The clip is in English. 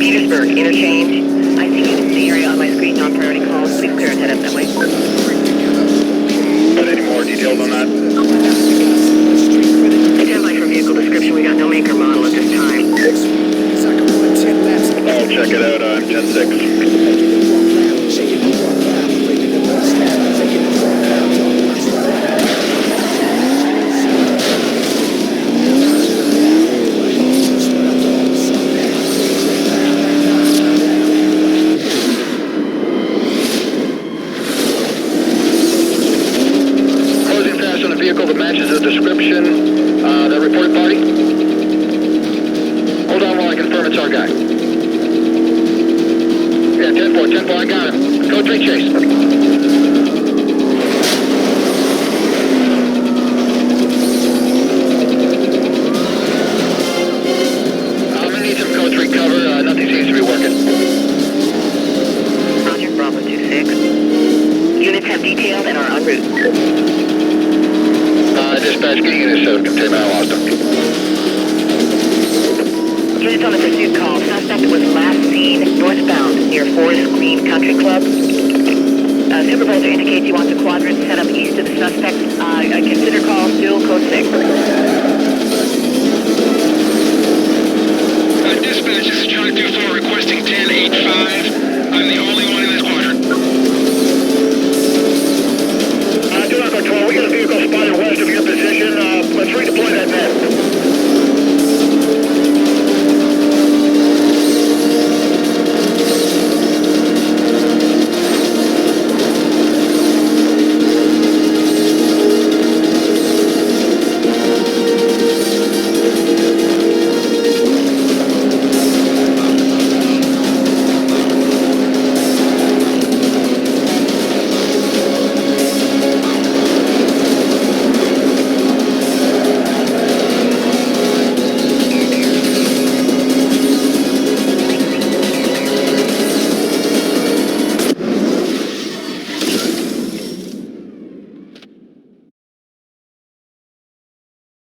Petersburg, interchange. I see you in the area on my screen, non-priority calls. Please clear and head up that way. But any more details on that? Stand by for vehicle description. We got no make or model at this time. I'll check it out. I'm 10-6. Vehicle that matches the description, that reported party. Hold on while I confirm it's our guy. Yeah, 10-4, I got him. Code 3 chase. I'm gonna need some code 3 cover, nothing seems to be working. Roger, Bravo 2-6. Units have detailed and are en route. Dispatch, getting in his containment, I lost him. Units on the pursuit call. Suspect was last seen northbound near Forest Green Country Club. Supervisor indicates he wants a quadrant set up east of the suspect. Consider call still code 6. Dispatch, this is Charlie 24 requesting 10-8-5. I'm the only one in this quadrant. Do not control. We got a vehicle spotted west of your position. Let's redeploy that net.